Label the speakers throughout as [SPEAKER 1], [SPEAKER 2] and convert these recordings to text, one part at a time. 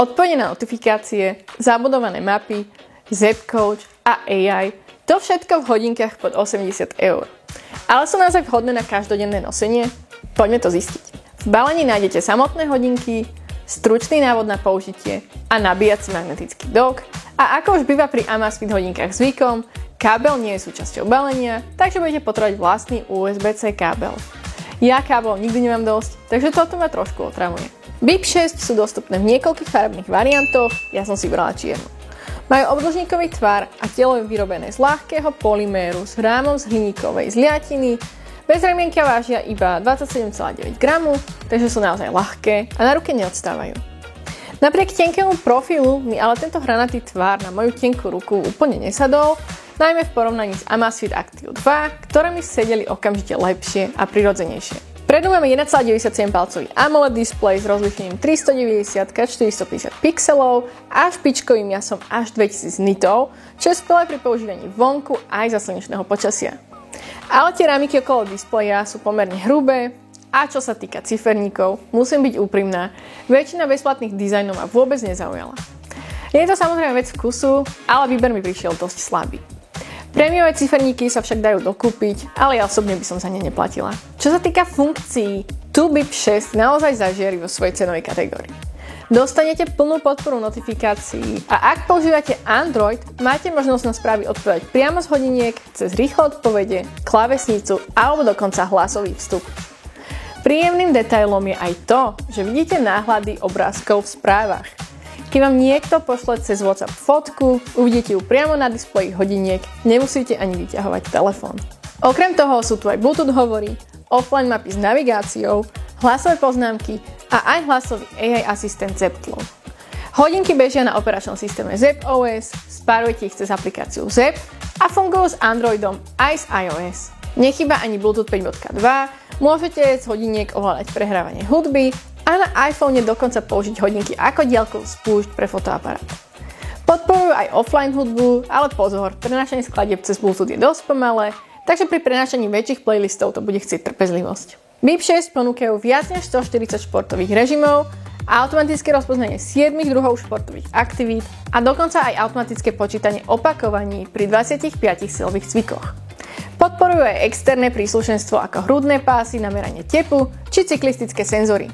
[SPEAKER 1] Odpovede na notifikácie, zabudované mapy, Zepcoach a AI, to všetko v hodinkách pod 80 €. Ale sú naozaj vhodné na každodenné nosenie? Poďme to zistiť. V balení nájdete samotné hodinky, stručný návod na použitie a nabíjací magnetický dok. A ako už býva pri Amazfit hodinkách zvykom, kábel nie je súčasťou balenia, takže budete potrebovať vlastný USB-C kábel. Ja kábel nikdy nemám dosť, takže toto ma trošku otravuje. BIP 6 sú dostupné v niekoľkých farebných variantoch, ja som si vybrala čiernu. Majú obdĺžnikový tvar a telo je vyrobené z ľahkého polyméru s rámom z hliníkovej zliatiny. Bez remienka vážia iba 27,9 gramu, takže sú naozaj ľahké a na ruke neodstávajú. Napriek tenkému profilu mi ale tento hranatý tvar na moju tenkú ruku úplne nesadol, najmä v porovnaní s Amazfit Active 2, ktoré mi sedeli okamžite lepšie a prirodzenejšie. Predu máme 1,97 palcový AMOLED displej s rozlíšením 390x450 pixelov a špičkovým jasom až 2000 nitov, čo je skvelé pri používaní vonku aj za slnečného počasia. Ale tie rámiky okolo displeja sú pomerne hrubé a čo sa týka ciferníkov, musím byť úprimná, väčšina bezplatných dizajnov ma vôbec nezaujala. Je to samozrejme vec vkusu, ale výber mi prišiel dosť slabý. Prémiové ciferníky sa však dajú dokúpiť, ale ja osobne by som za ne neplatila. Čo sa týka funkcií, tu BIP 6 naozaj zažiari vo svojej cenovej kategórii. Dostanete plnú podporu notifikácií a ak používate Android, máte možnosť na správy odpovedať priamo z hodiniek, cez rýchle odpovede, klávesnicu alebo dokonca hlasový vstup. Príjemným detailom je aj to, že vidíte náhľady obrázkov v správach. Keď vám niekto pošle cez WhatsApp fotku, uvidíte ju priamo na displeji hodiniek, nemusíte ani vyťahovať telefón. Okrem toho sú tu aj Bluetooth hovory, offline mapy s navigáciou, hlasové poznámky a aj hlasový AI asistent ZepFlow. Hodinky bežia na operačnom systéme ZepOS, spárujete ich cez aplikáciu Zep a fungujú s Androidom aj s iOS. Nechýba ani Bluetooth 5.2, môžete z hodiniek ovládať prehrávanie hudby a na iPhone dokonca použiť hodinky ako diaľkovú spúšť pre fotoaparát. Podporujú aj offline hudbu, ale pozor, prenášanie skladieb cez Bluetooth je dosť pomalé, takže pri prenášaní väčších playlistov to bude chcieť trpezlivosť. BIP 6 ponúkajú viac než 140 športových režimov, automatické rozpoznanie 7 druhov športových aktivít a dokonca aj automatické počítanie opakovaní pri 25 silových cvikoch. Podporujú aj externé príslušenstvo ako hrudné pásy na meranie tepu či cyklistické senzory.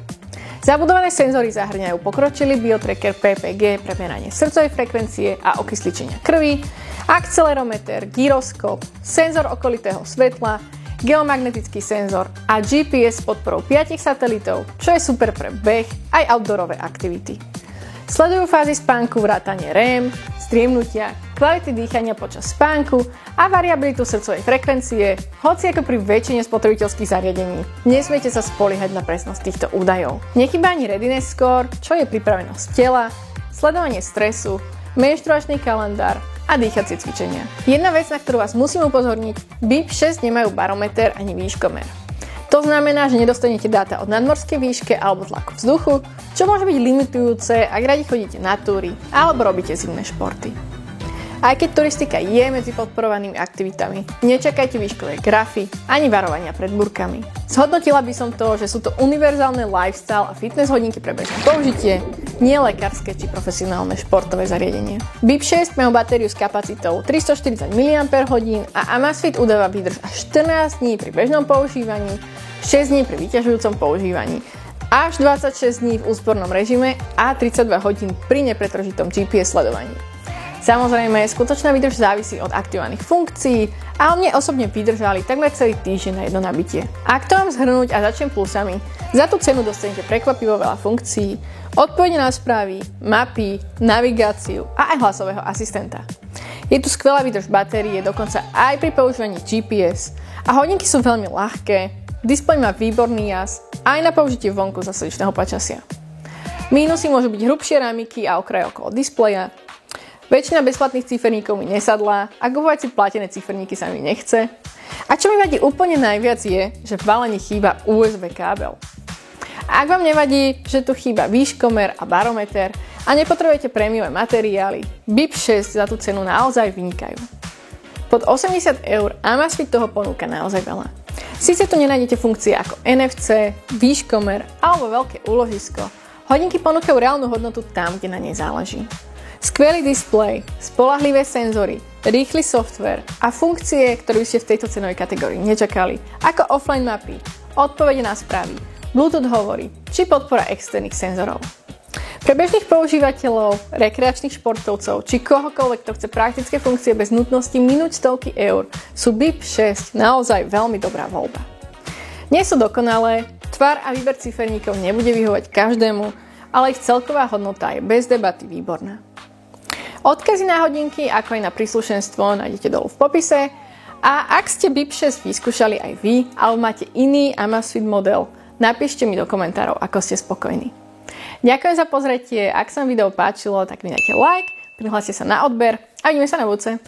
[SPEAKER 1] Zabudované senzory zahŕňajú pokročilý biotracker PPG pre meranie srdcovej frekvencie a okysličenia krvi, akcelerometer, gyroskop, senzor okolitého svetla, geomagnetický senzor a GPS s podporou 5 satelitov, čo je super pre beh aj outdoorové aktivity. Sledujú fázy spánku, vrátanie REM, striemnutia, kvality dýchania počas spánku a variabilitu srdcovej frekvencie, hoci ako pri väčšine spotrebiteľských zariadení. Nesmiete sa spoliehať na presnosť týchto údajov. Nechýba ani readiness score, čo je pripravenosť tela, sledovanie stresu, menštruačný kalendár a dýchacie cvičenia. Jedna vec, na ktorú vás musím upozorniť, BIP 6 nemajú barometer ani výškomer. To znamená, že nedostanete dáta od nadmorskej výške alebo tlaku vzduchu, čo môže byť limitujúce, ak radi chodíte na túry alebo robíte zimné športy. Aj keď turistika je medzi podporovanými aktivitami, nečakajte výškové grafy ani varovania pred búrkami. Zhodnotila by som to, že sú to univerzálne lifestyle a fitness hodinky pre bežné použitie, nie lekárske či profesionálne športové zariadenie. BIP 6 majú batériu s kapacitou 340 mAh a Amazfit udáva výdrž až 14 dní pri bežnom používaní, 6 dní pri vyťažujúcom používaní, až 26 dní v úspornom režime a 32 hodín pri nepretržitom GPS sledovaní. Samozrejme, skutočná výdrž závisí od aktivovaných funkcií, ale mne osobne vydržali takmer celý týždeň na jedno nabitie. Ak to mám zhrnúť a začnem plusami, za tú cenu dostanete prekvapivo veľa funkcií, odpovede na správy, mapy, navigáciu a aj hlasového asistenta. Je tu skvelá výdrž batérie, dokonca aj pri používaní GPS a hodinky sú veľmi ľahké, displej má výborný jas aj na použitie vonku za slnečného počasia. Mínusy môžu byť hrubšie rámiky a okraj okolo displeja. Väčšina bezplatných ciferníkov mi nesadla a kupovať si platené ciferníky sa mi nechce. A čo mi vadí úplne najviac je, že v balení chýba USB kábel. Ak vám nevadí, že tu chýba výškomer a barometer a nepotrebujete prémiové materiály, BIP 6 za tú cenu naozaj vynikajú. Pod 80 € Amazfit toho ponúka naozaj veľa. Síce tu nenájdete funkcie ako NFC, výškomer alebo veľké úložisko, Hodinky ponúkajú reálnu hodnotu tam, kde na nej záleží. Skvelý displej, spoľahlivé senzory, rýchly software a funkcie, ktoré ste v tejto cenovej kategórii nečakali, ako offline mapy, odpovede na správy, Bluetooth hovory či podpora externých senzorov. Pre bežných používateľov, rekreačných športovcov či kohokoľvek, kto chce praktické funkcie bez nutnosti minúť stovky eur, sú BIP 6 naozaj veľmi dobrá voľba. Nie sú dokonalé, tvar a výber ciferníkov nebude vyhovať každému, ale ich celková hodnota je bez debaty výborná. Odkazy na hodinky, ako aj na príslušenstvo, nájdete dolu v popise a ak ste BIP 6 vyskúšali aj vy, alebo máte iný Amazfit model, napíšte mi do komentárov, ako ste spokojní. Ďakujem za pozretie, ak sa vám video páčilo, tak mi dajte like, prihláste sa na odber a vidíme sa na budúce.